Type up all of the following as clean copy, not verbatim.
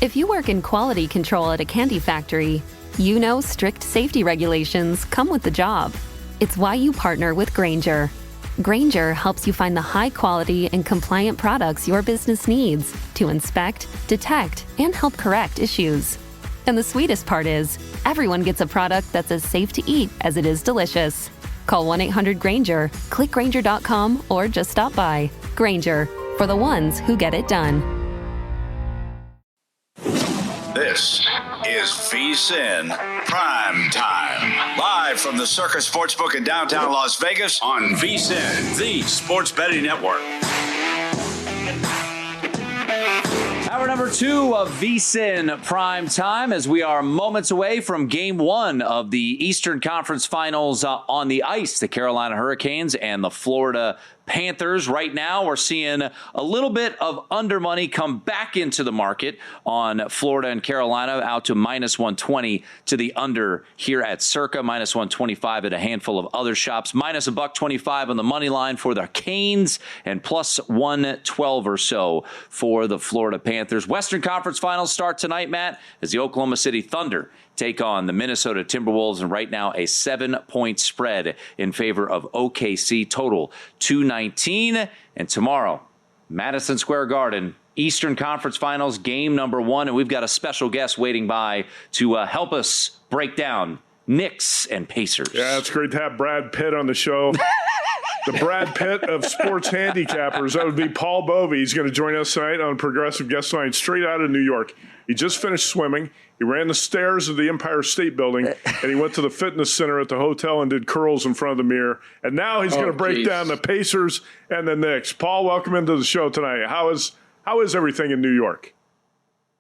If you work in quality control at a candy factory, you know strict safety regulations come with the job. It's why you partner with Grainger. Grainger helps you find the high-quality and compliant products your business needs to inspect, detect, and help correct issues. And the sweetest part is, everyone gets a product that's as safe to eat as it is delicious. Call 1-800-GRAINGER, click Grainger.com, or just stop by. Grainger, for the ones who get it done. This is VSiN Prime Time. Live from the Circus Sportsbook in downtown Las Vegas on VSiN, the sports betting network. Hour number 2 of VSiN Prime Time, as we are moments away from Game 1 of the Eastern Conference Finals on the ice. The Carolina Hurricanes and the Florida Panthers. Right now, we're seeing a little bit of under money come back into the market on Florida and Carolina, out to minus 120 to the under here at Circa, minus 125 at a handful of other shops, minus $1.25 on the money line for the Canes, and plus 112 or so for the Florida Panthers. Western Conference Finals start tonight, Matt, as the Oklahoma City Thunder take on the Minnesota Timberwolves, and right now a 7-point spread in favor of OKC, total 219. And tomorrow, Madison Square Garden, Eastern Conference Finals, game number 1, and we've got a special guest waiting by to help us break down Knicks and Pacers. Yeah, it's great to have Brad Pitt on the show. The Brad Pitt of sports handicappers. That would be Paul Bovey. He's going to join us tonight on Progressive Guest Line, straight out of New York. He just finished swimming. He ran the stairs of the Empire State Building, and he went to the fitness center at the hotel and did curls in front of the mirror. And now he's going to break down the Pacers and the Knicks. Paul, welcome into the show tonight. How is everything in New York?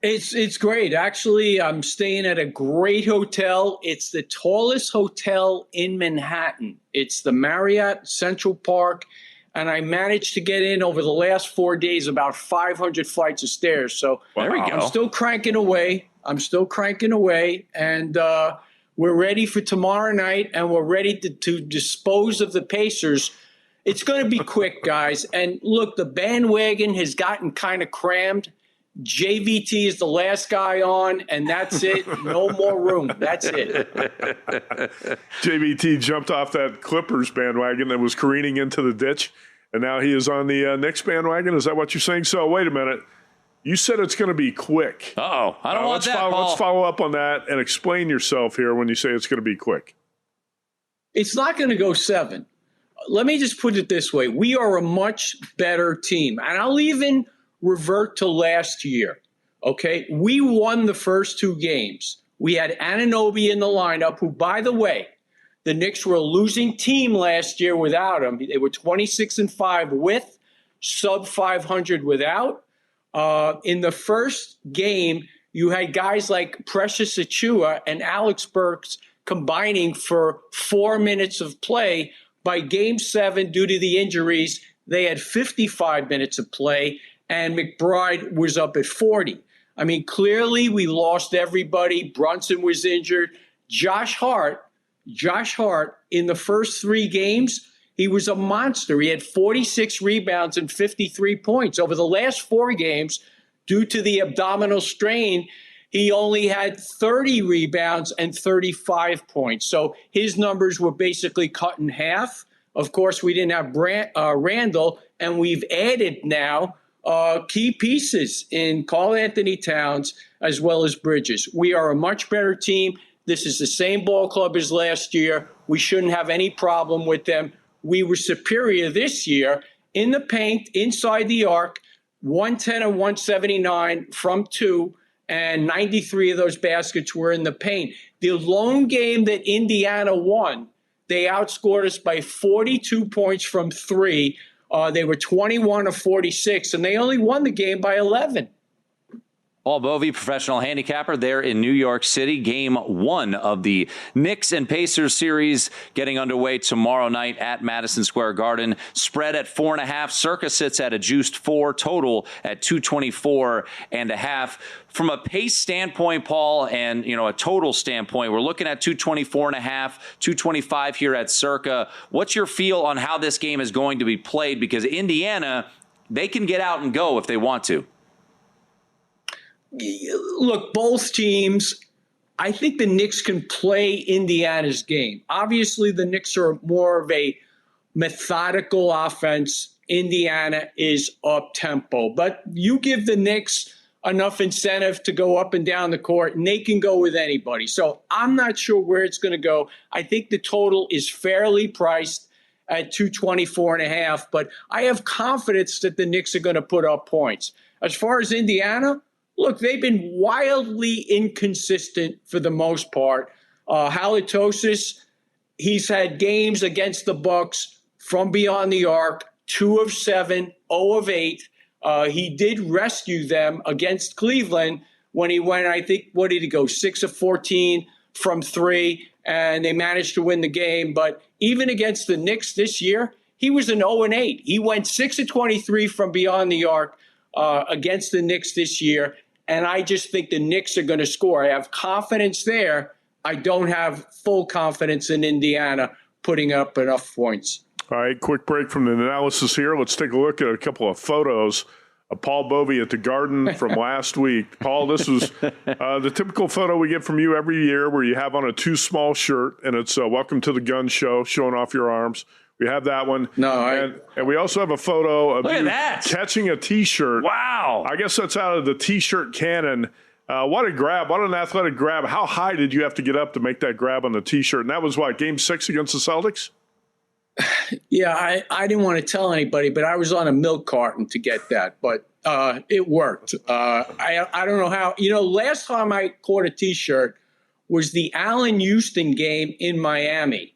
It's great. Actually, I'm staying at a great hotel. It's the tallest hotel in Manhattan. It's the Marriott Central Park, and I managed to get in over the last 4 days about 500 flights of stairs. So there we go. I'm still cranking away, and we're ready for tomorrow night, and we're ready to dispose of the Pacers. It's going to be quick, guys. And look, the bandwagon has gotten kind of crammed. JVT is the last guy on, and that's it. No more room. That's it. JVT jumped off that Clippers bandwagon that was careening into the ditch, and now he is on the Knicks bandwagon. Is that what you're saying? So wait a minute. You said it's going to be quick. Uh-oh. I don't want that, Paul. Let's follow up on that and explain yourself here when you say it's going to be quick. It's not going to go 7. Let me just put it this way. We are a much better team, and I'll even revert to last year, okay? We won the first 2 games. We had Anunoby in the lineup, who, by the way, the Knicks were a losing team last year without him. They were 26-5 with, sub 500 without. In the first game, you had guys like Precious Achiuwa and Alex Burks combining for 4 minutes of play. By game 7, due to the injuries, they had 55 minutes of play, and McBride was up at 40. I mean, clearly we lost everybody. Brunson was injured. Josh Hart, in the first 3 games, he was a monster. He had 46 rebounds and 53 points. Over the last 4 games, due to the abdominal strain, he only had 30 rebounds and 35 points. So his numbers were basically cut in half. Of course, we didn't have Randall, and we've added now key pieces in Karl Anthony Towns as well as Bridges. We are a much better team. This is the same ball club as last year. We shouldn't have any problem with them. We were superior this year in the paint, inside the arc, 110 and 179 from 2, and 93 of those baskets were in the paint. The lone game that Indiana won, they outscored us by 42 points from 3. They were 21 of 46, and they only won the game by 11. Paul Bovey, professional handicapper there in New York City. Game 1 of the Knicks and Pacers series getting underway tomorrow night at Madison Square Garden. Spread at 4.5. Circa sits at a juiced 4. Total at 224.5. From a pace standpoint, Paul, and a total standpoint, we're looking at 224.5, 225 here at Circa. What's your feel on how this game is going to be played? Because Indiana, they can get out and go if they want to. look, both teams, I think the Knicks can play Indiana's game. Obviously, the Knicks are more of a methodical offense. Indiana is up-tempo. But you give the Knicks enough incentive to go up and down the court, and they can go with anybody. So I'm not sure where it's going to go. I think the total is fairly priced at 224.5, but I have confidence that the Knicks are going to put up points. As far as Indiana, look, they've been wildly inconsistent for the most part. Halitosis, he's had games against the Bucks from beyond the arc, 2 of 7, 0 of 8. He did rescue them against Cleveland when he went, I think, what did he go, 6 of 14 from 3, and they managed to win the game. But even against the Knicks this year, he was an 0 and 8. He went 6 of 23 from beyond the arc against the Knicks this year. And I just think the Knicks are going to score. I have confidence there. I don't have full confidence in Indiana putting up enough points. All right, quick break from the analysis here. Let's take a look at a couple of photos of Paul Bovey at the Garden from last week. Paul, this was the typical photo we get from you every year where you have on a too small shirt, and it's Welcome to the Gun Show, showing off your arms. We have that one. And we also have a photo of you catching a T-shirt. Wow. I guess that's out of the T-shirt cannon. What a grab. What an athletic grab. How high did you have to get up to make that grab on the T-shirt? And that was what, Game 6 against the Celtics? Yeah, I didn't want to tell anybody, but I was on a milk carton to get that. But it worked. I don't know how. You know, last time I caught a T-shirt was the Allen Houston game in Miami.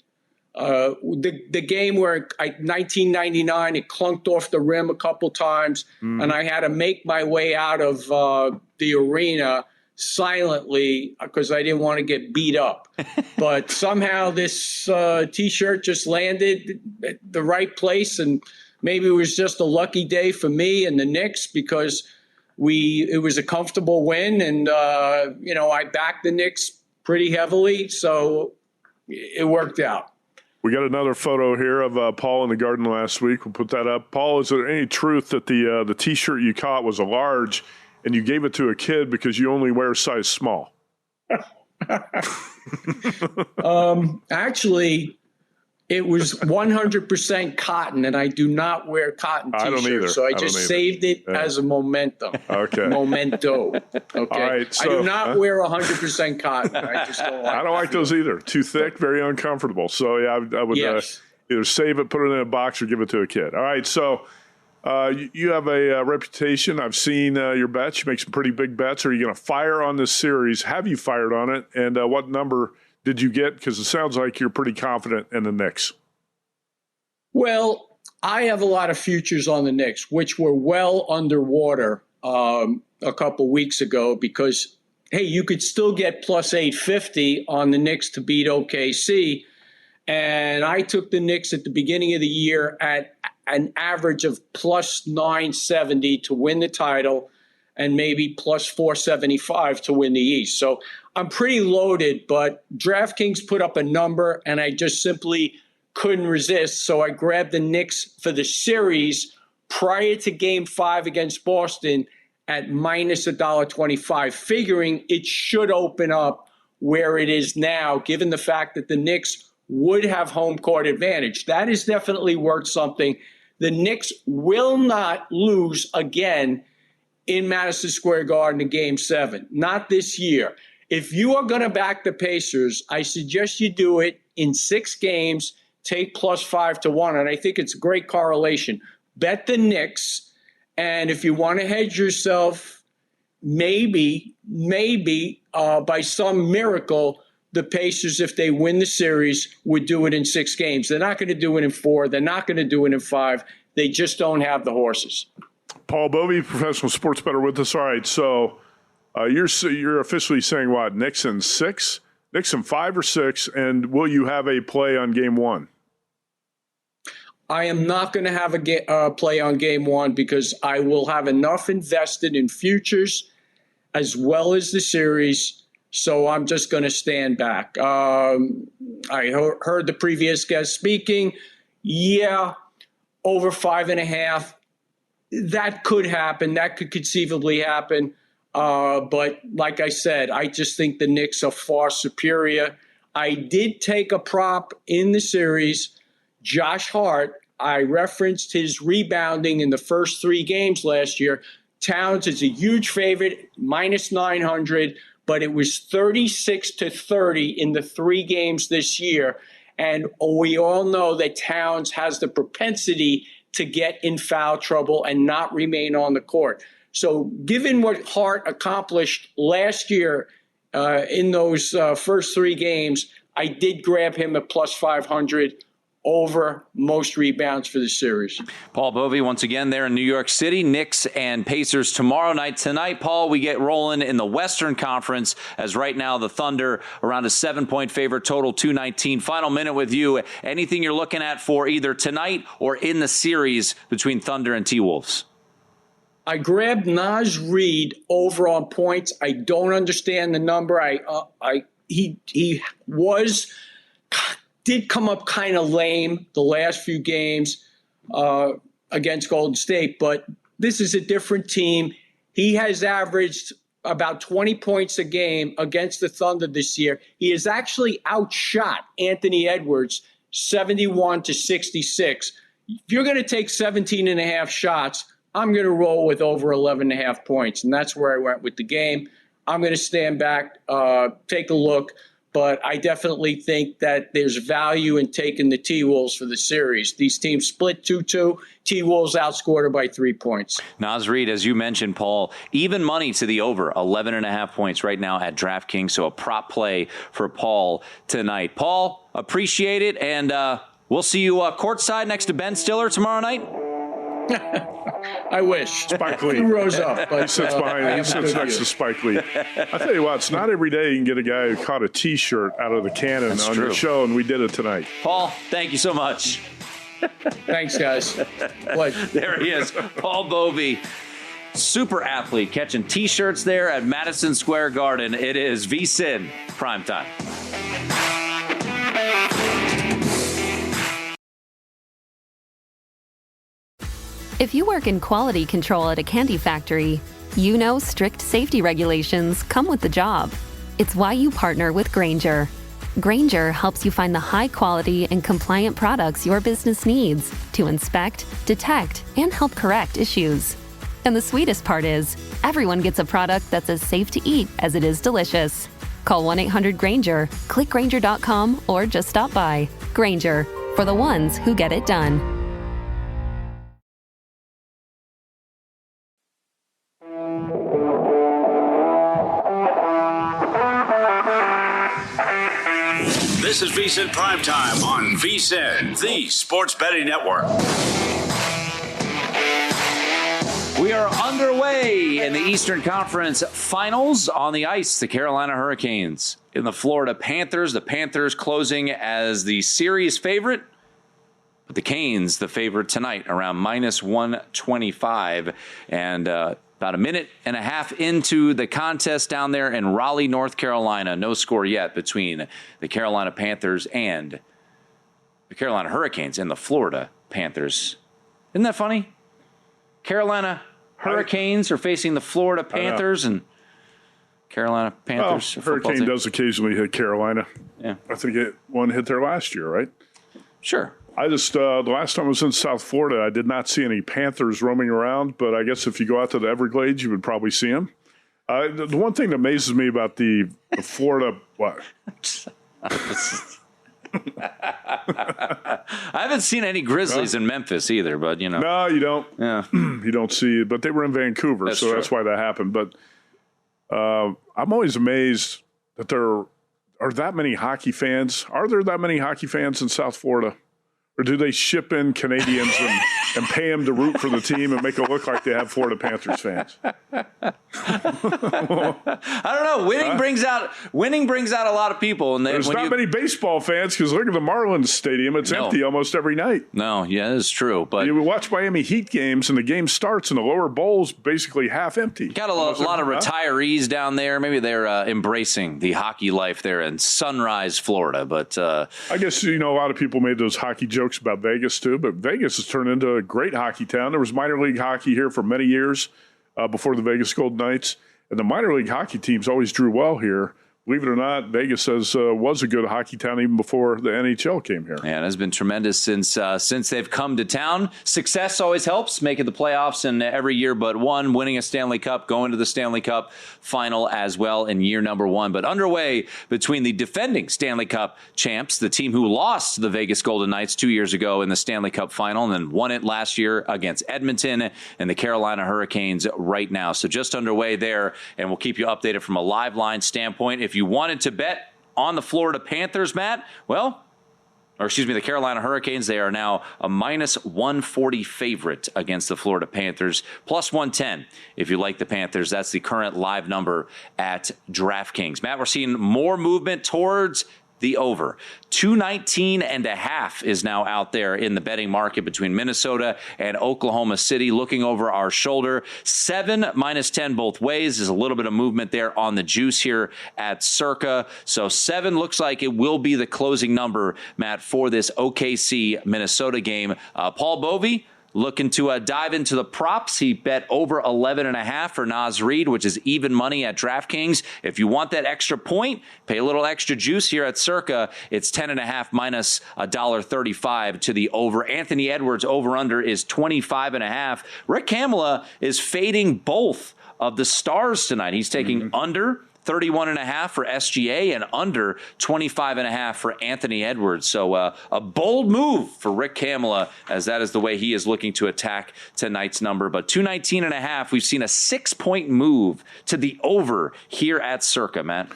The game where 1999, it clunked off the rim a couple times, and I had to make my way out of the arena silently because I didn't want to get beat up. But somehow this T-shirt just landed at the right place, and maybe it was just a lucky day for me and the Knicks because it was a comfortable win, and I backed the Knicks pretty heavily, so it worked out. We got another photo here of Paul in the Garden last week. We'll put that up. Paul, is there any truth that the T-shirt you caught was a large and you gave it to a kid because you only wear size small? Actually, it was 100% cotton, and I do not wear cotton T-shirts. I don't either. So I just saved it as a momentum. Okay. Memento. Okay. All right, so, I do not wear 100% cotton. I just don't like I don't like those either. Too thick, very uncomfortable. So, yeah, I would either save it, put it in a box, or give it to a kid. All right, so you have a reputation. I've seen your bets. You make some pretty big bets. Are you going to fire on this series? Have you fired on it? And what number did you get? Because it sounds like you're pretty confident in the Knicks. Well, I have a lot of futures on the Knicks, which were well underwater a couple weeks ago because, hey, you could still get plus 850 on the Knicks to beat OKC. And I took the Knicks at the beginning of the year at an average of plus 970 to win the title and maybe plus 475 to win the East. So I'm pretty loaded, but DraftKings put up a number and I just simply couldn't resist. So I grabbed the Knicks for the series prior to Game 5 against Boston at minus $1.25, figuring it should open up where it is now, given the fact that the Knicks would have home court advantage. That is definitely worth something. The Knicks will not lose again in Madison Square Garden in Game 7. Not this year. If you are going to back the Pacers, I suggest you do it in 6 games, take plus 5-1, and I think it's a great correlation. Bet the Knicks, and if you want to hedge yourself, maybe by some miracle, the Pacers, if they win the series, would do it in 6 games. They're not going to do it in 4. They're not going to do it in 5. They just don't have the horses. Paul Bovey, professional sports bettor with us. All right, so you're officially saying what? Knicks in 6? Knicks in 5 or 6? And will you have a play on Game 1? I am not going to have a play on Game 1 because I will have enough invested in futures as well as the series. So I'm just going to stand back. I heard the previous guest speaking. Yeah, over 5.5. That could happen. That could conceivably happen. But like I said, I just think the Knicks are far superior. I did take a prop in the series. Josh Hart, I referenced his rebounding in the first 3 games last year. Towns is a huge favorite, minus 900, but it was 36-30 in the 3 games this year. And we all know that Towns has the propensity to get in foul trouble and not remain on the court. So given what Hart accomplished last year in those first 3 games, I did grab him at plus 500 over most rebounds for the series. Paul Bovey, once again, there in New York City. Knicks and Pacers tomorrow night. Tonight, Paul, we get rolling in the Western Conference, as right now the Thunder around a 7-point favorite, total 219. Final minute with you. Anything you're looking at for either tonight or in the series between Thunder and T-Wolves? I grabbed Naz Reid over on points. I don't understand the number. He did come up kind of lame the last few games against Golden State, but this is a different team. He has averaged about 20 points a game against the Thunder this year. He has actually outshot Anthony Edwards 71-66. If you're going to take 17 and a half shots, I'm going to roll with over 11 and a half points, and that's where I went with the game. I'm going to stand back, take a look. But I definitely think that there's value in taking the T-Wolves for the series. These teams split 2-2. T-Wolves outscored by 3 points. Naz Reid, as you mentioned, Paul, even money to the over, 11.5 points right now at DraftKings. So a prop play for Paul tonight. Paul, appreciate it. And we'll see you courtside next to Ben Stiller tomorrow night. I wish. Spike Lee. He rose up. But, he sits behind. He sits next to Spike Lee. I tell you what, it's not every day you can get a guy who caught a T-shirt out of the cannon on your show, and we did it tonight. Paul, thank you so much. Thanks, guys. What? There he is, Paul Bovey, super athlete, catching T-shirts there at Madison Square Garden. It is VSiN Primetime. If you work in quality control at a candy factory, you know strict safety regulations come with the job. It's why you partner with Grainger. Grainger helps you find the high quality and compliant products your business needs to inspect, detect, and help correct issues. And the sweetest part is, everyone gets a product that's as safe to eat as it is delicious. Call 1-800-GRAINGER, click Grainger.com, or just stop by. Grainger, for the ones who get it done. This is VSiN Primetime on VSiN, the Sports Betting Network. We are underway in the Eastern Conference Finals. On the ice, the Carolina Hurricanes in the Florida Panthers. The Panthers closing as the series favorite, but the Canes the favorite tonight, around minus 125. And about a minute and a half into the contest down there in Raleigh, North Carolina. No score yet between the Carolina Panthers and the Carolina Hurricanes and the Florida Panthers. Isn't that funny? Carolina Hurricanes are facing the Florida Panthers, and Carolina Panthers. Well, Hurricane does occasionally hit Carolina. Yeah. I think one hit there last year, right? Sure. I just, the last time I was in South Florida, I did not see any Panthers roaming around, but I guess if you go out to the Everglades, you would probably see them. The one thing that amazes me about the Florida, what? I haven't seen any Grizzlies in Memphis either, but, you know. No, you don't. Yeah. You don't see it, but they were in Vancouver, That's so true. that's why that happened. But I'm always amazed that there are that many hockey fans. Are there that many hockey fans in South Florida? Or do they ship in Canadians and pay them to root for the team and make it look like they have Florida Panthers fans? I don't know. Winning brings out a lot of people. And there's not many baseball fans because look at the Marlins Stadium. It's empty almost every night. No, yeah, it's true. But you watch Miami Heat games and the game starts and the lower bowl's basically half empty. Got a lot of retirees down there. Maybe they're embracing the hockey life there in Sunrise, Florida. But I guess, a lot of people made those hockey jokes about Vegas too, but Vegas has turned into a great hockey town. There was minor league hockey here for many years before the Vegas Golden Knights, And the minor league hockey teams always drew well here. Believe it or not, Vegas says was a good hockey town even before the NHL came here. Yeah, it has been tremendous since they've come to town. Success always helps, making the playoffs in every year but one, winning a Stanley Cup, going to the Stanley Cup final as well in year number one. But underway between the defending Stanley Cup champs, the team who lost to the Vegas Golden Knights 2 years ago in the Stanley Cup final and then won it last year against Edmonton, and the Carolina Hurricanes right now. So just underway there, and we'll keep you updated from a live line standpoint. If you wanted to bet on the Florida Panthers, Matt, the Carolina Hurricanes, they are now a minus 140 favorite against the Florida Panthers, plus 110 if you like the Panthers. That's the current live number at DraftKings. Matt, we're seeing more movement towards the over. 219.5 is now out there in the betting market between Minnesota and Oklahoma City. Looking over our shoulder, 7 minus 10 both ways. There's a little bit of movement there on the juice here at Circa. So 7 looks like it will be the closing number, Matt, for this OKC Minnesota game. Paul Bovey looking to dive into the props. He bet over 11.5 for Naz Reid, which is even money at DraftKings. If you want that extra point, pay a little extra juice here at Circa. It's 10.5 minus $1.35 to the over. Anthony Edwards over under is 25.5. Rick Kamala is fading both of the Stars tonight. He's taking under 31.5 for SGA and under 25.5 for Anthony Edwards. So a bold move for Rick Kamala, as that is the way he is looking to attack tonight's number. But 219.5, we've seen a 6-point move to the over here at Circa, Matt.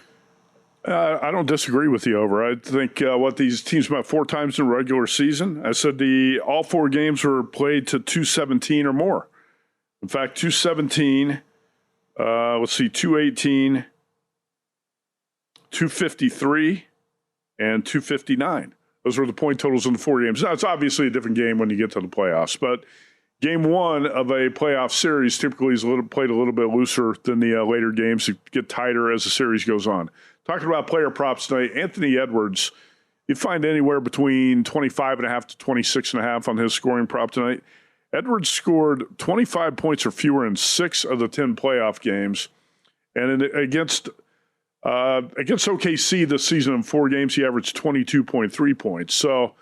I don't disagree with the over. I think what these teams met 4 times in the regular season. I said all 4 games were played to 217 or more. In fact, 217, 218, 253, and 259. Those were the point totals in the 4 games. Now, it's obviously a different game when you get to the playoffs, but game 1 of a playoff series typically is played a little bit looser than the later games. It get tighter as the series goes on. Talking about player props tonight, Anthony Edwards, you find anywhere between 25.5 to 26.5 on his scoring prop tonight. Edwards scored 25 points or fewer in 6 of the 10 playoff games, and against OKC this season in 4 games, he averaged 22.3 points. So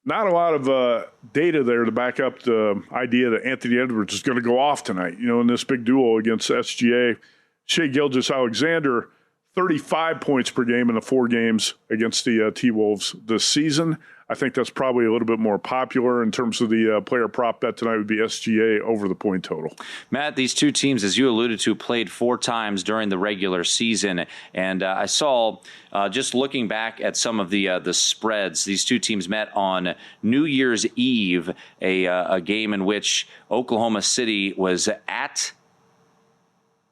not a lot of data there to back up the idea that Anthony Edwards is going to go off tonight, in this big duel against SGA. Shai Gilgeous-Alexander, 35 points per game in the 4 games against the T-Wolves this season. I think that's probably a little bit more popular in terms of the player prop bet tonight would be SGA over the point total. Matt, these 2 teams, as you alluded to, played 4 times during the regular season. And I saw, just looking back at some of the spreads, these 2 teams met on New Year's Eve, a game in which Oklahoma City was at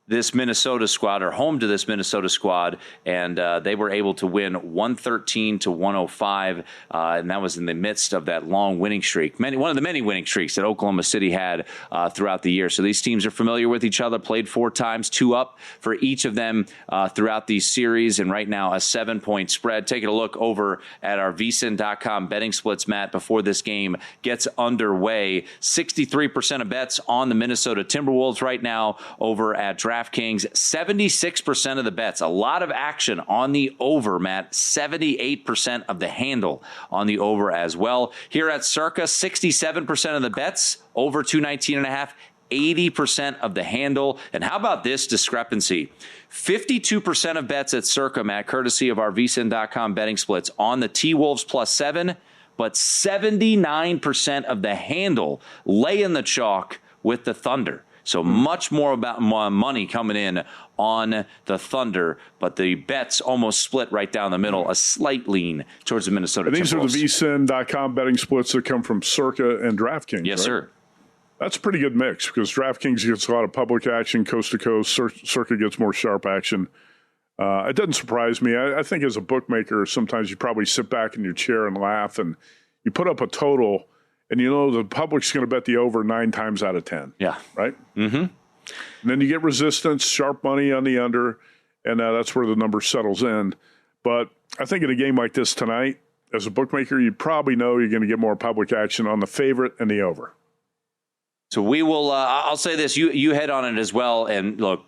this Minnesota squad, or home to this Minnesota squad, and they were able to win 113-105, and that was in the midst of that long winning streak, one of the many winning streaks that Oklahoma City had throughout the year. So these teams are familiar with each other, played 4 times, 2 up for each of them throughout these series, and right now a 7-point spread. Taking a look over at our VSiN.com betting splits, Matt, before this game gets underway. 63% of bets on the Minnesota Timberwolves right now over at DraftKings. 76% of the bets, a lot of action on the over, Matt. 78% of the handle on the over as well. Here at Circa, 67% of the bets, over 219.5, 80% of the handle. And how about this discrepancy? 52% of bets at Circa, Matt, courtesy of our VSiN.com betting splits on the T-Wolves plus 7, but 79% of the handle lay in the chalk with the Thunder. So much more about money coming in on the Thunder, but the bets almost split right down the middle, a slight lean towards the Minnesota Timberwolves. These are the VSiN.com betting splits that come from Circa and DraftKings, Yes, right? sir. That's a pretty good mix because DraftKings gets a lot of public action, coast to coast. Circa gets more sharp action. It doesn't surprise me. I think as a bookmaker, sometimes you probably sit back in your chair and laugh, and you put up a total, and the public's going to bet the over 9 times out of 10. Yeah. Right? Mm-hmm. And then you get resistance, sharp money on the under, and that's where the number settles in. But I think in a game like this tonight, as a bookmaker, you probably know you're going to get more public action on the favorite and the over. So we will, I'll say this, you head on it as well, and look,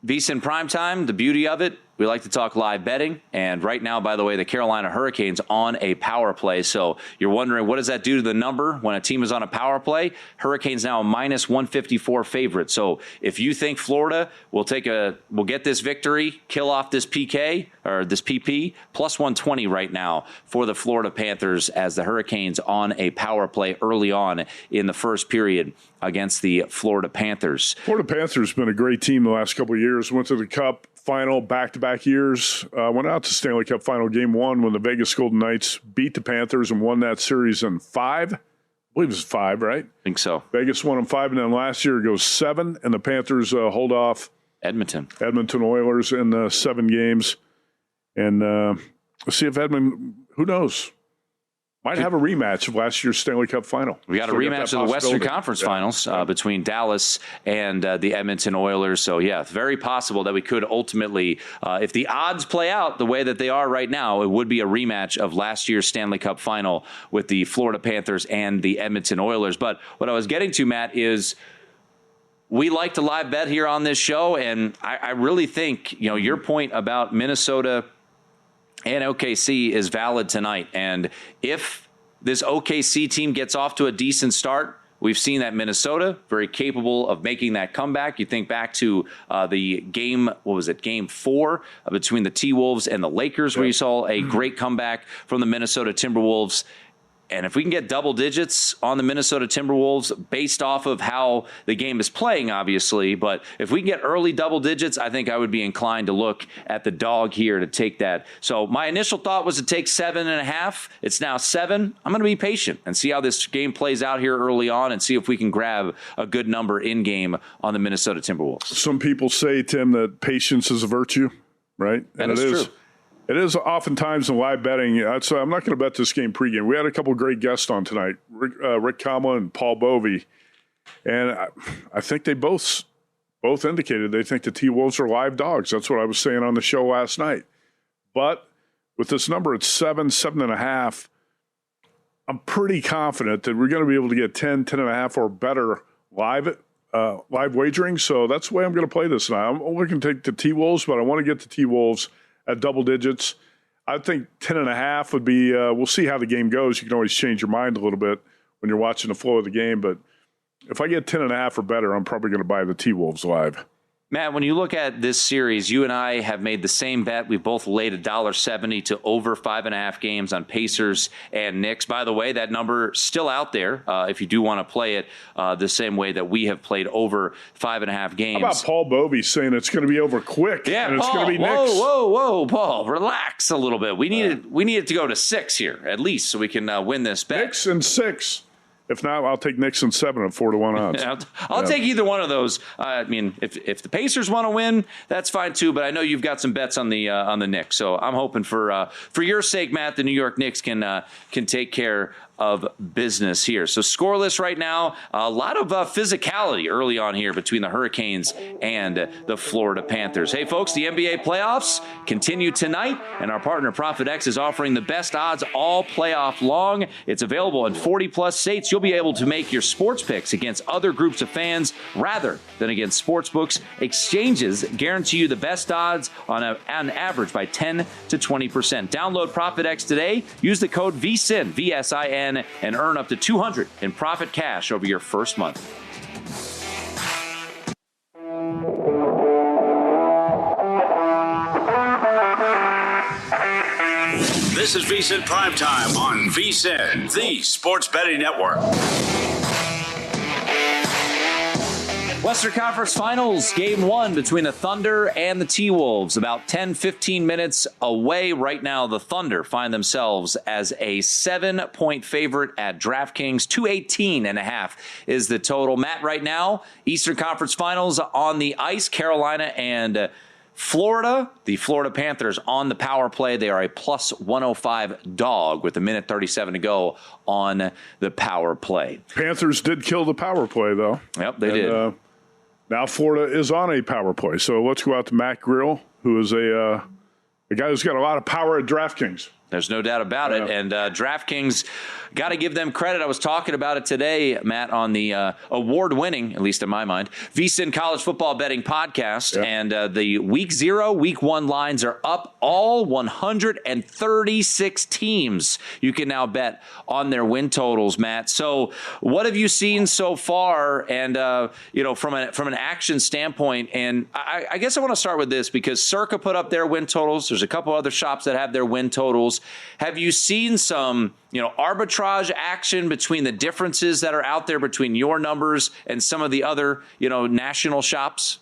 VSiN Primetime, the beauty of it, we like to talk live betting. And right now, by the way, the Carolina Hurricanes on a power play. So you're wondering, what does that do to the number when a team is on a power play? Hurricanes now a minus 154 favorite. So if you think Florida will get this victory, kill off this PK or this PP, plus 120 right now for the Florida Panthers as the Hurricanes on a power play early on in the first period against the Florida Panthers. Florida Panthers been a great team the last couple of years. Went to the Cup final back-to-back years. Went out to Stanley Cup final game 1 when the Vegas Golden Knights beat the Panthers and won that series in 5. I believe it was 5, right? I think so. Vegas won in 5, and then last year it goes 7, and the Panthers hold off Edmonton Oilers in 7 games. And we'll see if who knows? Might have a rematch of last year's Stanley Cup final. We got a rematch of the Western Conference Finals between Dallas and the Edmonton Oilers. So, yeah, it's very possible that we could ultimately, if the odds play out the way that they are right now, it would be a rematch of last year's Stanley Cup final with the Florida Panthers and the Edmonton Oilers. But what I was getting to, Matt, is we like to live bet here on this show, and I really think, your point about Minnesota and OKC is valid tonight. And if this OKC team gets off to a decent start, we've seen that Minnesota very capable of making that comeback. You think back to the game, game 4 between the T-Wolves and the Lakers, where you saw a great comeback from the Minnesota Timberwolves. And if we can get double digits on the Minnesota Timberwolves based off of how the game is playing, obviously, but if we can get early double digits, I think I would be inclined to look at the dog here to take that. So my initial thought was to take 7.5. It's now 7. I'm going to be patient and see how this game plays out here early on and see if we can grab a good number in game on the Minnesota Timberwolves. Some people say, Tim, that patience is a virtue, right? And it is true. It is oftentimes in live betting. So I'm not going to bet this game pregame. We had a couple of great guests on tonight, Rick Kamala and Paul Bovey. And I think they both indicated they think the T-Wolves are live dogs. That's what I was saying on the show last night. But with this number at 7.5, I'm pretty confident that we're going to be able to get 10.5 or better live wagering. So that's the way I'm going to play this tonight. I'm looking to take the T-Wolves, but I want to get the T-Wolves at double digits. I think 10.5 would be, we'll see how the game goes. You can always change your mind a little bit when you're watching the flow of the game. But if I get 10.5 or better, I'm probably going to buy the T-Wolves live. Matt, when you look at this series, you and I have made the same bet. We've both laid $1.70 to over 5.5 games on Pacers and Knicks. By the way, that number still out there if you do want to play it the same way that we have played over 5.5 games. How about Paul Bovey saying it's going to be over quick? Yeah, and Paul, it's going to be Knicks. Whoa, Paul, relax a little bit. We need it to go to 6 here at least so we can win this bet. Knicks and 6. If not, I'll take Knicks and 7 at 4-1 odds. I'll take either one of those. I mean, if the Pacers want to win, that's fine too. But I know you've got some bets on the Knicks, so I'm hoping for your sake, Matt, the New York Knicks can take care of business here. So scoreless right now. A lot of physicality early on here between the Hurricanes and the Florida Panthers. Hey, folks, the NBA playoffs continue tonight, and our partner ProfitX is offering the best odds all playoff long. It's available in 40-plus states. You'll be able to make your sports picks against other groups of fans rather than against sportsbooks. Exchanges guarantee you the best odds on average by 10 to 20%. Download ProfitX today. Use the code VSiN, VSIN, and earn up to $200 in profit cash over your first month. This is VSiN Primetime on VSiN, the Sports Betting Network. Western Conference Finals, Game 1 between the Thunder and the T-Wolves. About 10-15 minutes away right now, the Thunder find themselves as a 7-point favorite at DraftKings. 218.5 is the total. Matt, right now, Eastern Conference Finals on the ice, Carolina and Florida. The Florida Panthers on the power play. They are a plus 105 dog with 1:37 to go on the power play. Panthers did kill the power play, though. Yep, they did. Now Florida is on a power play. So let's go out to Matt Grill, who is a guy who's got a lot of power at DraftKings. There's no doubt about it. And DraftKings, got to give them credit. I was talking about it today, Matt, on the award-winning, at least in my mind, VSiN College Football Betting Podcast. Yeah. And the Week 0, Week 1 lines are up. All 136 teams you can now bet on their win totals, Matt. So what have you seen so far? And, from an action standpoint, and I guess I want to start with this because Circa put up their win totals. There's a couple other shops that have their win totals. Have you seen some, arbitrage action between the differences that are out there between your numbers and some of the other, national shops?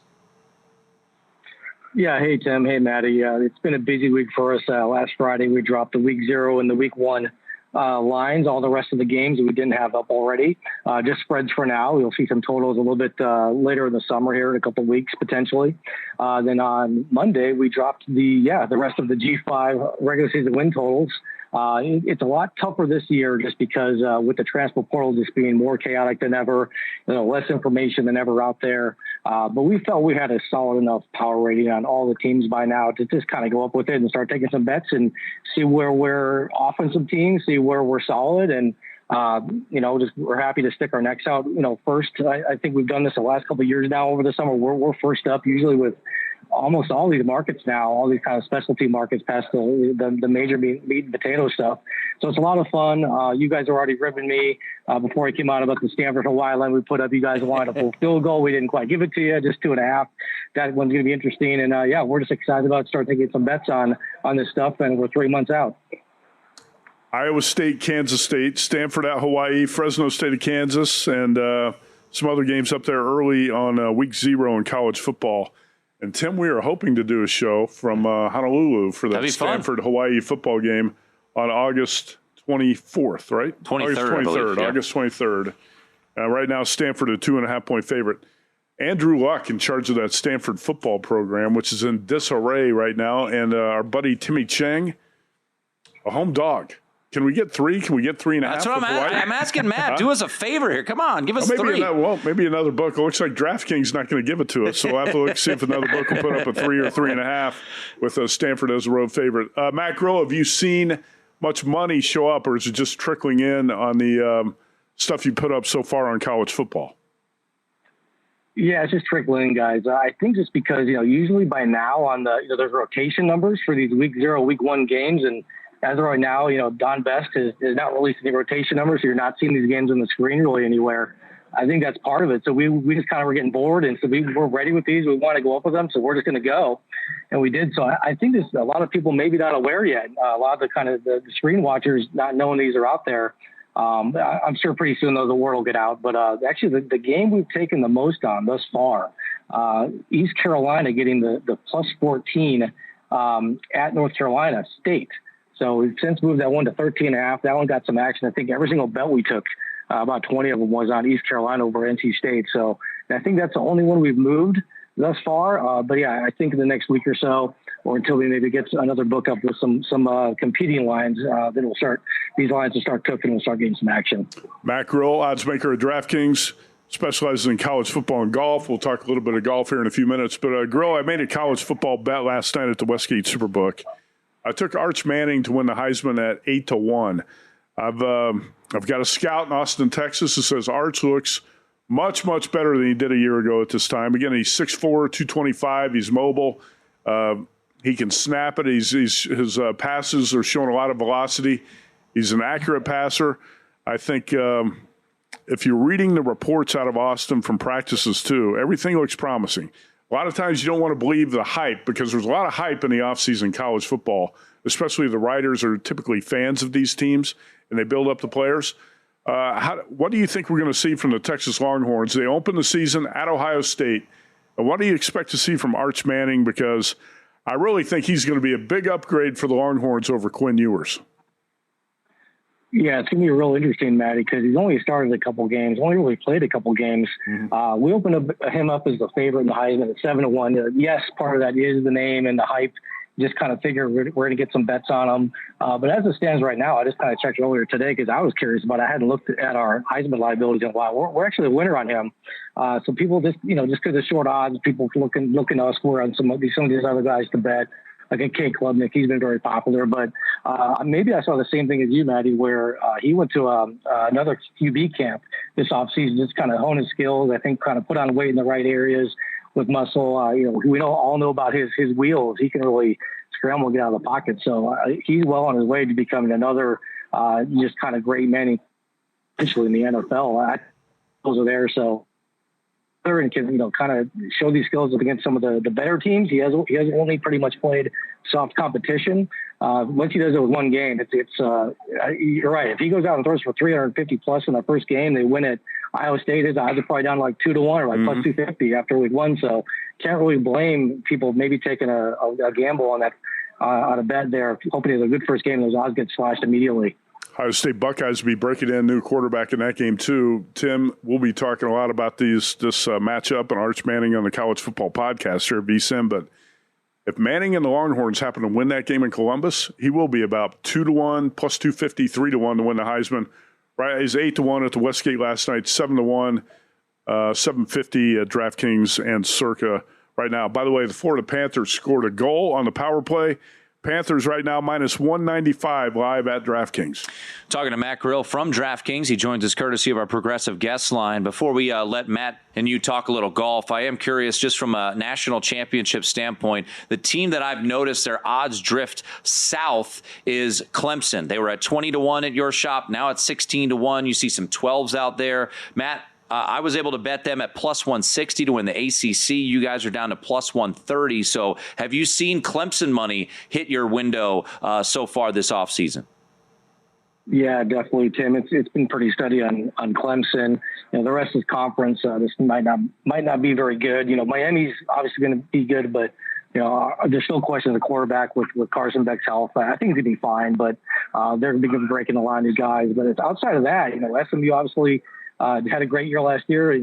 Yeah. Hey, Tim. Hey, Maddie. It's been a busy week for us. Last Friday, we dropped the Week 0 and the Week 1 lines. All the rest of the games we didn't have up already. Just spreads for now. We'll see some totals a little bit later in the summer here in a couple of weeks potentially. Then on Monday, we dropped the rest of the G5 regular season win totals. It's a lot tougher this year just because with the transfer portal just being more chaotic than ever, less information than ever out there. But we felt we had a solid enough power rating on all the teams by now to just kind of go up with it and start taking some bets and see where we're offensive teams, see where we're solid. And, we're happy to stick our necks out, first. I think we've done this the last couple of years now over the summer. We're first up usually with almost all these markets now, all these kind of specialty markets past the major meat and potato stuff. So it's a lot of fun. You guys are already ribbing me before I came out about the Stanford Hawaii line we put up. You guys wanted a full field goal. We didn't quite give it to you, just 2.5. That one's going to be interesting. And we're just excited about start taking some bets on this stuff. And we're 3 months out. Iowa State, Kansas State, Stanford at Hawaii, Fresno State at Kansas, and some other games up there early on Week 0 in college football. And, Tim, we are hoping to do a show from Honolulu for the Stanford-Hawaii football game on August 24th, right? 23rd, August 23rd. Right now, Stanford a 2.5-point favorite. Andrew Luck in charge of that Stanford football program, which is in disarray right now, and our buddy Timmy Chang, a home dog. Can we get 3? Can we get 3.5? That's what I'm asking Matt. Do us a favor here. Come on, give us 3. Maybe another book. It looks like DraftKings not going to give it to us, so we'll have to look see if another book will put up a 3 or 3.5 with Stanford as a road favorite. Matt Groh, have you seen much money show up, or is it just trickling in on the stuff you put up so far on college football? Yeah, it's just trickling in, guys. I think just because, usually by now on the there's rotation numbers for these Week 0, Week 1 games, and as of right now, Don Best is not releasing the rotation numbers, so you're not seeing these games on the screen really anywhere. I think that's part of it. So we just kind of were getting bored, and so we're ready with these. We want to go up with them, so we're just going to go, and we did. So I think there's a lot of people maybe not aware yet. A lot of the kind of the screen watchers not knowing these are out there. I'm sure pretty soon the word will get out. But actually, the game we've taken the most on thus far, East Carolina getting the plus 14 at North Carolina State. So we've since moved that one to 13.5. That one got some action. I think every single bet we took, about 20 of them was on East Carolina over NC State. So I think that's the only one we've moved thus far. But yeah, I think in the next week or so, or until we maybe get another book up with some competing lines, then these lines will start cooking and we'll start getting some action. Matt Grohl, odds maker at DraftKings, specializes in college football and golf. We'll talk a little bit of golf here in a few minutes. But Grohl, I made a college football bet last night at the Westgate Superbook. I took Arch Manning to win the Heisman at 8-1. I've got a scout in Austin, Texas, who says Arch looks much, much better than he did a year ago at this time. Again, he's 6'4", 225. He's mobile. He can snap it. His passes are showing a lot of velocity. He's an accurate passer. I think if you're reading the reports out of Austin from practices too, everything looks promising. A lot of times you don't want to believe the hype because there's a lot of hype in the offseason college football, especially the writers are typically fans of these teams and they build up the players. What do you think we're going to see from the Texas Longhorns? They open the season at Ohio State. And what do you expect to see from Arch Manning? Because I really think he's going to be a big upgrade for the Longhorns over Quinn Ewers. Yeah, it's going to be real interesting, Matty, because he's only started a couple games, only really played a couple games. Mm-hmm. We opened him up as the favorite in the Heisman at 7-1. Yes, part of that is the name and the hype. Just kind of figure we're going to get some bets on him. But as it stands right now, I just kind of checked earlier today because I was curious about it. I hadn't looked at our Heisman liabilities in a while. We're actually a winner on him. So people just because of short odds, people looking to us. We're on some of these other guys to bet. Like a K Klubnik, he's been very popular, but Maybe I saw the same thing as you, Maddie, where he went to another QB camp this offseason, just kind of hone his skills. I think kind of put on weight in the right areas with muscle. We all know about his wheels. He can really scramble and get out of the pocket. So he's well on his way to becoming another just kind of great man, essentially in the NFL. Those are there, so and can kind of show these skills against some of the better teams. He has only pretty much played soft competition. Once he does it with one game, you're right. If he goes out and throws for 350 plus in the first game, they win at Iowa State. His odds are probably down like 2-1 or like plus 250 after week one. So can't really blame people maybe taking a gamble on that on a bet there, hoping it's a good first game. Those odds get slashed immediately. Ohio State Buckeyes will be breaking in new quarterback in that game, too. Tim, we'll be talking a lot about this matchup and Arch Manning on the College Football Podcast here at VSiN. But if Manning and the Longhorns happen to win that game in Columbus, he will be about 2-1, plus 250, 3-1 to win the Heisman. Right? He's 8-1 at the Westgate last night, 7-1, 750 at DraftKings and Circa right now. By the way, the Florida Panthers scored a goal on the power play. Panthers right now minus 195 live at DraftKings. Talking to Matt Grill from DraftKings. He joins us courtesy of our Progressive guest line. Before we let Matt and you talk a little golf, I am curious, just from a national championship standpoint, the team that I've noticed their odds drift south is Clemson. They were at 20-1 at your shop. Now it's 16-1. You see some 12s out there. Matt, I was able to bet them at plus 160 to win the ACC. You guys are down to plus 130. So have you seen Clemson money hit your window so far this offseason? Yeah, definitely, Tim. It's been pretty steady on Clemson. The rest of the conference, this might not be very good. Miami's obviously going to be good, but there's still questions of the quarterback with Carson Beck's health. I think he's going to be fine, but they're going to be breaking a lot of new guys. But it's outside of that, SMU obviously had a great year last year,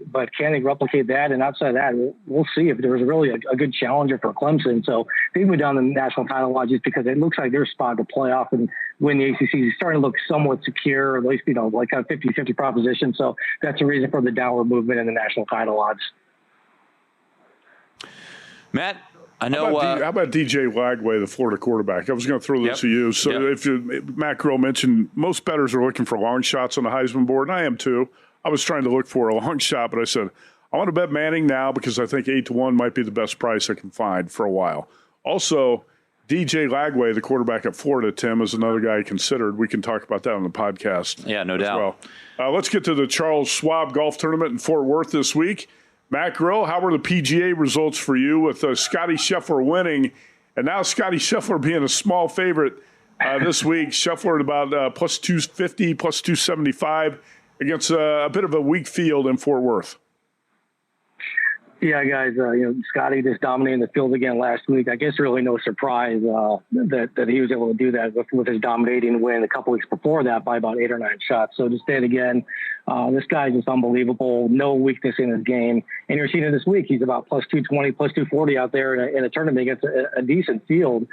but can they replicate that? And outside of that, we'll see if there's really a good challenger for Clemson. So they went down the national title line just because it looks like they're spot to playoff and win the ACC. It's starting to look somewhat secure, at least, like a 50-50 proposition. So that's the reason for the downward movement in the national title odds. Matt, I know. How about DJ Lagway, the Florida quarterback? I was going to throw this to you. So Matt Crow mentioned most bettors are looking for long shots on the Heisman board, and I am too. I was trying to look for a long shot, but I said, I want to bet Manning now because I think 8-1 might be the best price I can find for a while. Also, DJ Lagway, the quarterback at Florida, Tim, is another guy considered. We can talk about that on the podcast. Yeah, no doubt. Well. Let's get to the Charles Schwab Golf Tournament in Fort Worth this week. Matt Grill, how were the PGA results for you with Scotty Scheffler winning, and now Scotty Scheffler being a small favorite this week? Scheffler at about plus 250, plus 275 against a bit of a weak field in Fort Worth. Yeah, guys, Scotty just dominating the field again last week. I guess really no surprise that he was able to do that with his dominating win a couple weeks before that by about 8 or 9 shots. So to say it again, this guy's just unbelievable. No weakness in his game. And you're seeing it this week. He's about plus 220, plus 240 out there in a tournament against a decent field.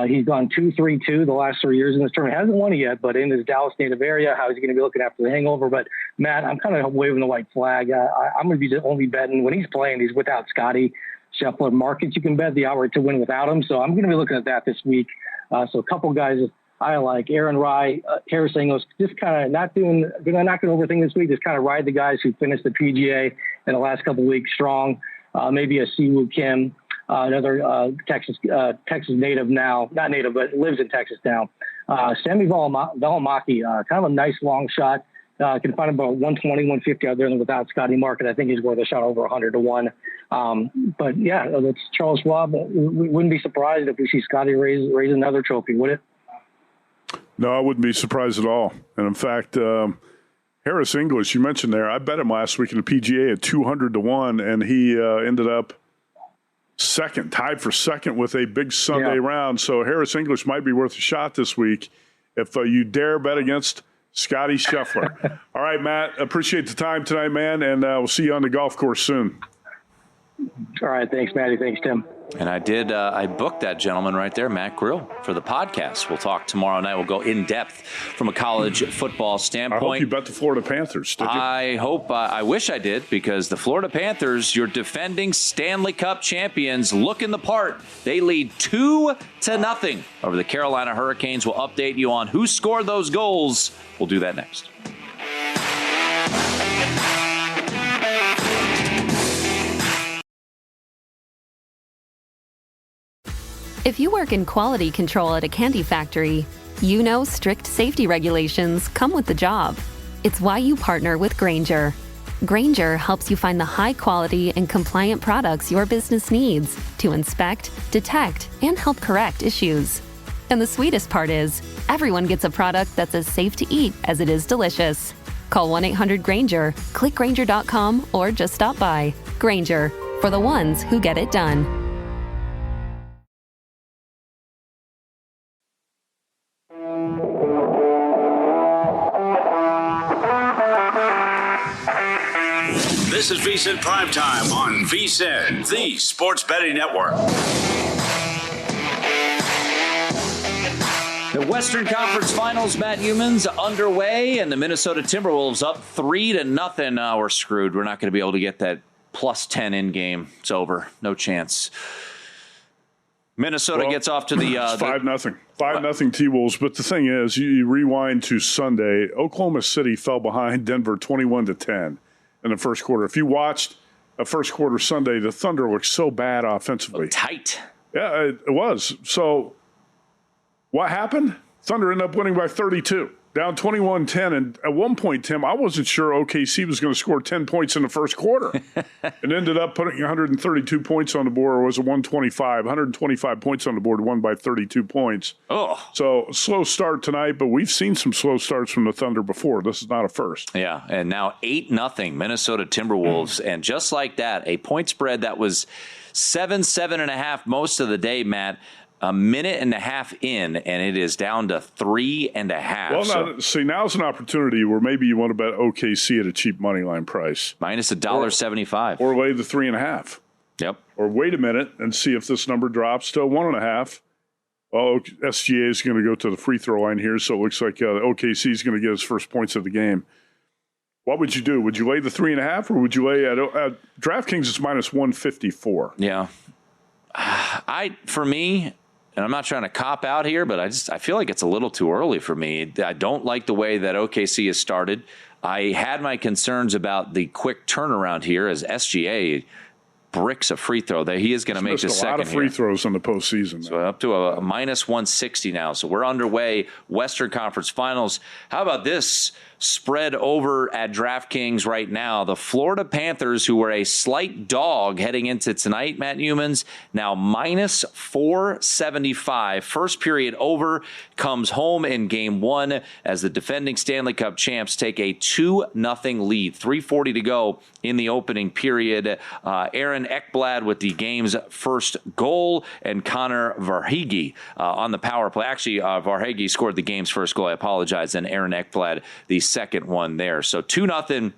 He's gone 2-3-2 the last 3 years in this tournament. Hasn't won it yet, but in his Dallas native area, how is he going to be looking after the hangover? But, Matt, I'm kind of waving the white flag. I'm going to be only betting when he's playing. He's without Scotty Scheffler. Markets, you can bet the outright to win without him. So I'm going to be looking at that this week. So a couple guys I like, Aaron Rai, Harris Engels, just kind of not going to overthink this week. Just kind of ride the guys who finished the PGA in the last couple of weeks strong. Maybe a Siwoo Kim. Another Texas native now, not native, but lives in Texas now. Sammy Valimaki, kind of a nice long shot. Can find about 120, 150 out there without Scotty Market. I think he's worth a shot over 100-1. But yeah, that's Charles Schwab. We wouldn't be surprised if we see Scotty raise another trophy, would it? No, I wouldn't be surprised at all. And in fact, Harris English, you mentioned there, I bet him last week in the PGA at 200-1, and he ended up tied for second with a big Sunday round. So Harris English might be worth a shot this week if you dare bet against Scotty Scheffler. All right, Matt, appreciate the time tonight, man, and we'll see you on the golf course soon. All right, thanks, Matty. Thanks, Tim. And I did. I booked that gentleman right there, Matt Grill, for the podcast. We'll talk tomorrow night. We'll go in depth from a college football standpoint. I hope you bet the Florida Panthers, did you? I hope. I wish I did, because the Florida Panthers, your defending Stanley Cup champions, looking the part. They lead 2-0 over the Carolina Hurricanes. We'll update you on who scored those goals. We'll do that next. If you work in quality control at a candy factory, you know strict safety regulations come with the job. It's why you partner with Grainger. Grainger helps you find the high quality and compliant products your business needs to inspect, detect, and help correct issues. And the sweetest part is, everyone gets a product that's as safe to eat as it is delicious. Call 1-800-GRAINGER, click Grainger.com, or just stop by. Grainger, for the ones who get it done. This is VSiN Primetime on VSiN, the sports betting network. The Western Conference Finals, Matt Humans, underway, and the Minnesota Timberwolves up 3-0. We're screwed. We're not going to be able to get that plus 10 in game. It's over. No chance. Minnesota gets off to the 5-0. 5-0 T-Wolves. But the thing is, you rewind to Sunday, Oklahoma City fell behind Denver 21-10 in the first quarter. If you watched a first quarter Sunday, the Thunder looked so bad offensively. Tight. Yeah, it was. So what happened? Thunder ended up winning by 32, down 21-10. And at one point, Tim, I wasn't sure OKC was going to score 10 points in the first quarter. It ended up putting 132 points on the board, or was it 125? 125 points on the board, won by 32 points. Oh. So slow start tonight, but we've seen some slow starts from the Thunder before. This is not a first. Yeah, and now 8-0 Minnesota Timberwolves. And just like that, a point spread that was 7.5 most of the day, Matt. A minute and a half in, and it is down to 3.5. Well, now's an opportunity where maybe you want to bet OKC at a cheap money line price. Minus $1.75. Or lay the 3.5. Yep. Or wait a minute and see if this number drops to 1.5. Well, SGA is going to go to the free throw line here, so it looks like OKC is going to get his first points of the game. What would you do? Would you lay the 3.5, or would you lay at DraftKings? It's minus 154. Yeah. For me, and I'm not trying to cop out here, but I feel like it's a little too early for me. I don't like the way that OKC has started. I had my concerns about the quick turnaround here as SGA bricks a free throw. That he is going to make the second. A lot of free throws in the postseason. So up to a minus 160 now. So we're underway. Western Conference Finals. How about this spread over at DraftKings right now? The Florida Panthers, who were a slight dog heading into tonight, Matt Humans, now minus 475. First period over, comes home in game one as the defending Stanley Cup champs take a 2-0 lead. 3:40 to go in the opening period. Aaron Ekblad with the game's first goal, and Connor Verhaeghe on the power play. Actually, Verhaeghe scored the game's first goal. I apologize. And Aaron Ekblad, the second one there. So 2-0.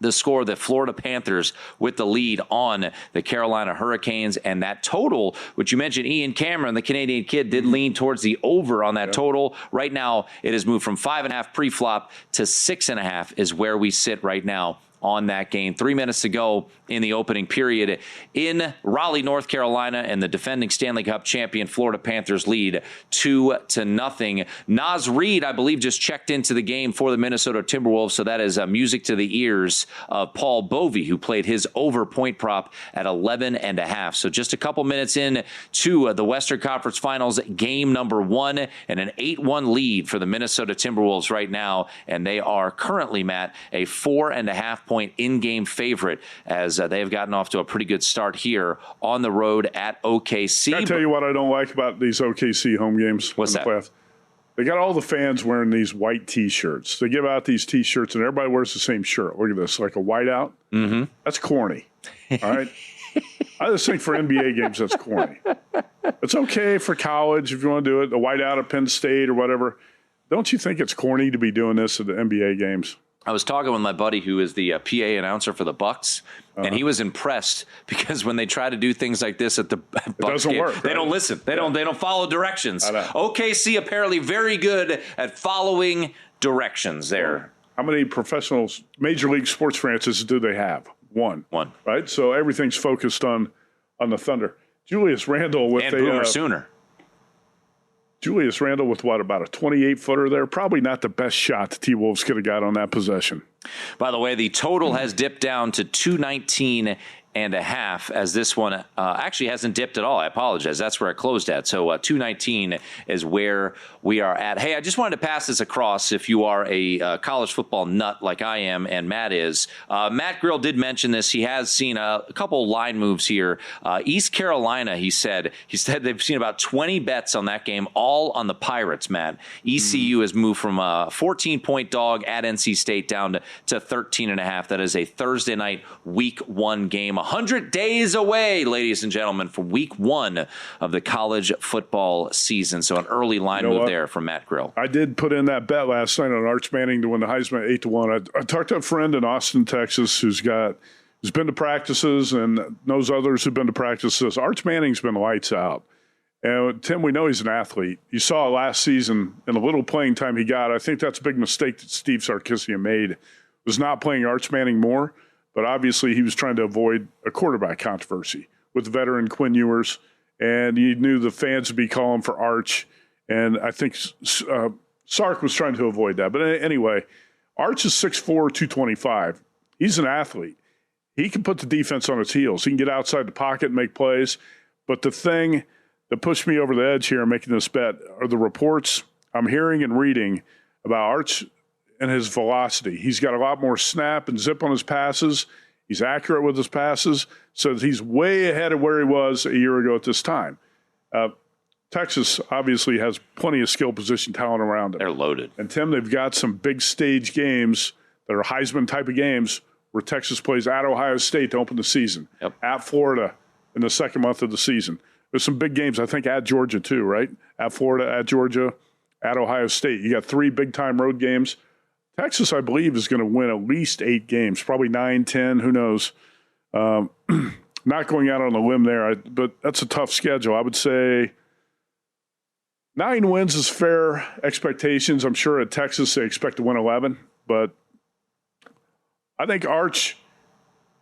The score, the Florida Panthers with the lead on the Carolina Hurricanes. And that total, which you mentioned, Ian Cameron, the Canadian kid, did lean towards the over on that total. Right now, it has moved from 5.5 pre-flop to 6.5 is where we sit right now on that game. 3 minutes to go in the opening period in Raleigh, North Carolina, and the defending Stanley Cup champion Florida Panthers lead 2-0. Naz Reid, I believe, just checked into the game for the Minnesota Timberwolves, so that is music to the ears of Paul Bovey, who played his over point prop at 11.5. So just a couple minutes in to the Western Conference Finals, game number one, and an 8-1 lead for the Minnesota Timberwolves right now, and they are currently, Matt, a 4.5 point in-game favorite as they have gotten off to a pretty good start here on the road at OKC. Can I tell you what I don't like about these OKC home games? What's that? Playoffs? They got all the fans wearing these white T-shirts. They give out these T-shirts, and everybody wears the same shirt. Look at this, like a whiteout. Mm-hmm. That's corny. All right? I just think for NBA games, that's corny. It's okay for college if you want to do it, the whiteout at Penn State or whatever. Don't you think it's corny to be doing this at the NBA games? I was talking with my buddy who is the PA announcer for the Bucks, And he was impressed because when they try to do things like this at the Bucs game, work, they don't listen. They don't follow directions. OKC apparently very good at following directions there. How many professional Major League sports franchises do they have? One. Right? So everything's focused on the Thunder. Julius Randle with Boomer Sooner. Julius Randle with about a 28-footer there? Probably not the best shot the T-Wolves could have got on that possession. By the way, the total has dipped down to 219.5 as this one actually hasn't dipped at all. I apologize. That's where it closed at. So 219 is where we are at. Hey, I just wanted to pass this across if you are a college football nut like I am and Matt is. Matt Grill did mention this. He has seen a couple line moves here. East Carolina, he said they've seen about 20 bets on that game, all on the Pirates, Matt. ECU has moved from a 14-point dog at NC State down to 13.5. That is a Thursday night week 1 game. 100 days away, ladies and gentlemen, from week 1 of the college football season. So an early line move there from Matt Grill. I did put in that bet last night on Arch Manning to win the Heisman 8-1. I talked to a friend in Austin, Texas, who's been to practices and knows others who've been to practices. Arch Manning's been lights out. And Tim, we know he's an athlete. You saw it last season in the little playing time he got. I think that's a big mistake that Steve Sarkisian made, was not playing Arch Manning more. But obviously he was trying to avoid a quarterback controversy with veteran Quinn Ewers, and he knew the fans would be calling for Arch, and I think Sark was trying to avoid that. But anyway, Arch is 6'4", 225. He's an athlete. He can put the defense on its heels. He can get outside the pocket and make plays. But the thing that pushed me over the edge here in making this bet are the reports I'm hearing and reading about Arch and his velocity. He's got a lot more snap and zip on his passes. He's accurate with his passes. So he's way ahead of where he was a year ago at this time. Texas obviously has plenty of skill position talent around him. They're loaded. And, Tim, they've got some big stage games that are Heisman type of games where Texas plays at Ohio State to open the season, at Florida in the second month of the season. There's some big games, I think, at Georgia too, right? At Florida, at Georgia, at Ohio State. You got 3 big-time road games. Texas, I believe, is going to win at least 8 games, probably 9, 10, who knows. Not going out on a limb there, but that's a tough schedule. I would say 9 wins is fair expectations. I'm sure at Texas they expect to win 11, but I think Arch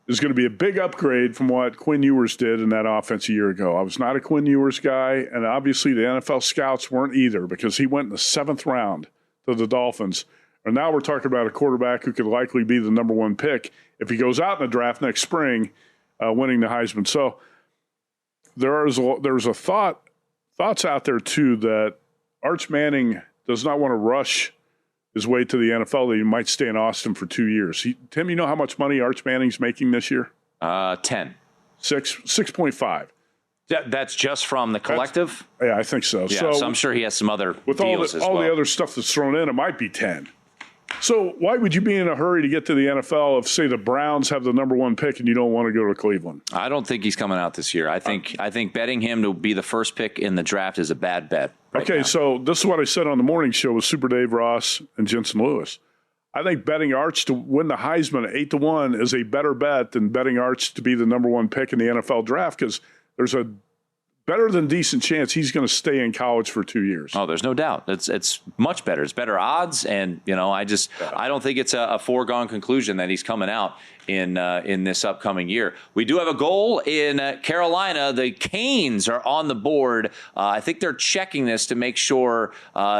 is going to be a big upgrade from what Quinn Ewers did in that offense a year ago. I was not a Quinn Ewers guy, and obviously the NFL scouts weren't either because he went in the 7th round to the Dolphins. And now we're talking about a quarterback who could likely be the number 1 pick if he goes out in the draft next spring, winning the Heisman. So there's a thoughts out there too that Arch Manning does not want to rush his way to the NFL. That he might stay in Austin for 2 years. Tim, you know how much money Arch Manning's making this year? 10. 6.5. That's just from the collective? Yeah, I think so. Yeah, so I'm sure he has some other with deals all the other stuff that's thrown in, it might be 10. So why would you be in a hurry to get to the NFL if, say, the Browns have the number 1 pick and you don't want to go to Cleveland? I don't think he's coming out this year. I think betting him to be the first pick in the draft is a bad bet. Now. So this is what I said on the morning show with Super Dave Ross and Jensen Lewis. I think betting Arch to win the Heisman at 8-1 is a better bet than betting Arch to be the number 1 pick in the NFL draft because there's a better than decent chance he's going to stay in college for 2 years. Oh, there's no doubt. It's much better. It's better odds, and I don't think it's a foregone conclusion that he's coming out in this upcoming year. We do have a goal in Carolina. The Canes are on the board. I think they're checking this to make sure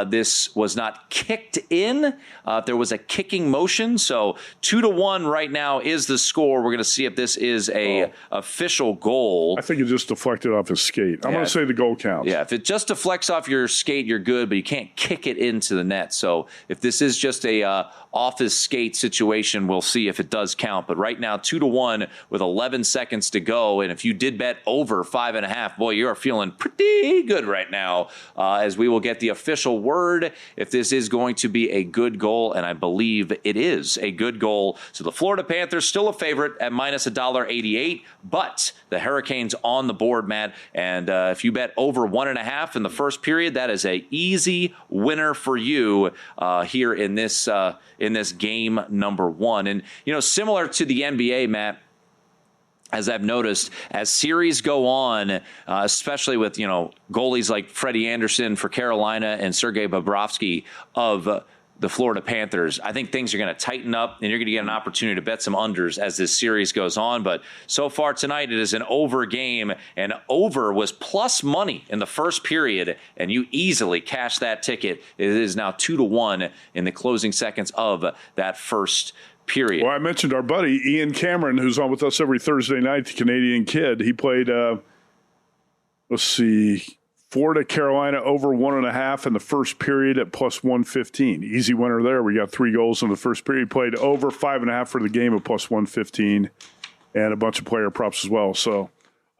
this was not kicked in. If there was a kicking motion, so 2-1 right now is the score. We're going to see if this is a official goal. I think it just deflected off his skate. I'm going to say the goal counts. Yeah, if it just deflects off your skate, you're good, but you can't kick it into the net. So if this is just a off his skate situation, we'll see if it does count. But right now, 2-1 with 11 seconds to go. And if you did bet over 5.5, boy, you are feeling pretty good right now as we will get the official word if this is going to be a good goal. And I believe it is a good goal. So the Florida Panthers still a favorite at minus $1.88, but the Hurricanes on the board, Matt. And if you bet over 1.5 in the first period, that is a easy winner for you here in this game number 1. And, similar to the NBA, Matt, as I've noticed, as series go on, especially with, goalies like Freddie Anderson for Carolina and Sergei Bobrovsky of the Florida Panthers, I think things are going to tighten up, and you're going to get an opportunity to bet some unders as this series goes on. But so far tonight, it is an over game, and over was plus money in the first period, and you easily cash that ticket. It is now 2-1 in the closing seconds of that first period. Well, I mentioned our buddy Ian Cameron, who's on with us every Thursday night, the Canadian kid. He played, Florida, Carolina over 1.5 in the first period at plus 115. Easy winner there. We got 3 goals in the first period. Played over 5.5 for the game at plus 115, and a bunch of player props as well. So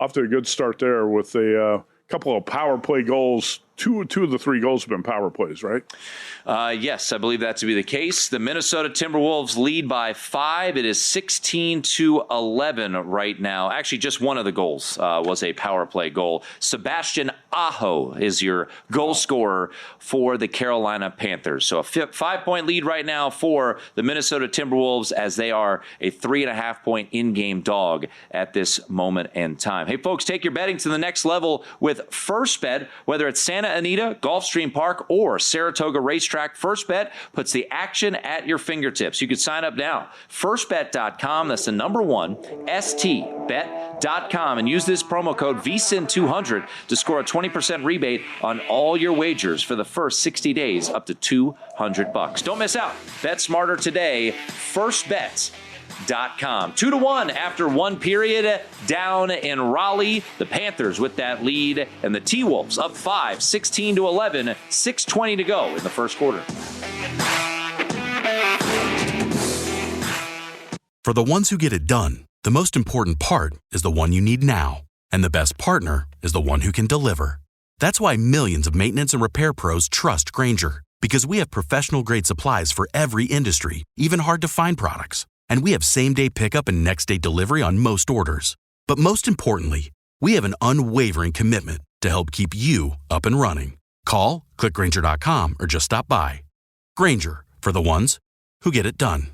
off to a good start there with a couple of power play goals. Two of the 3 goals have been power plays, right? Yes, I believe that to be the case. The Minnesota Timberwolves lead by 5. It is 16-11 right now. Actually, just one of the goals was a power play goal. Sebastian Aho is your goal scorer for the Carolina Panthers. So a 5-point lead right now for the Minnesota Timberwolves, as they are a 3.5-point in-game dog at this moment in time. Hey, folks, take your betting to the next level with First Bet, whether it's Santa Anita, Gulfstream Park, or Saratoga Racetrack. First Bet puts the action at your fingertips. You can sign up now. Firstbet.com. That's the number 1, STBet.com, and use this promo code VSiN200 to score a 20% rebate on all your wagers for the first 60 days up to $200. Don't miss out. Bet smarter today. Firstbet.com. 2-1 after one period down in Raleigh. The Panthers with that lead, and the T-Wolves up 5, 16-11, 6:20 to go in the first quarter. For the ones who get it done, the most important part is the one you need now. And the best partner is the one who can deliver. That's why millions of maintenance and repair pros trust Grainger, because we have professional-grade supplies for every industry, even hard-to-find products. And we have same-day pickup and next-day delivery on most orders. But most importantly, we have an unwavering commitment to help keep you up and running. Call, click Grainger.com, or just stop by. Grainger, for the ones who get it done.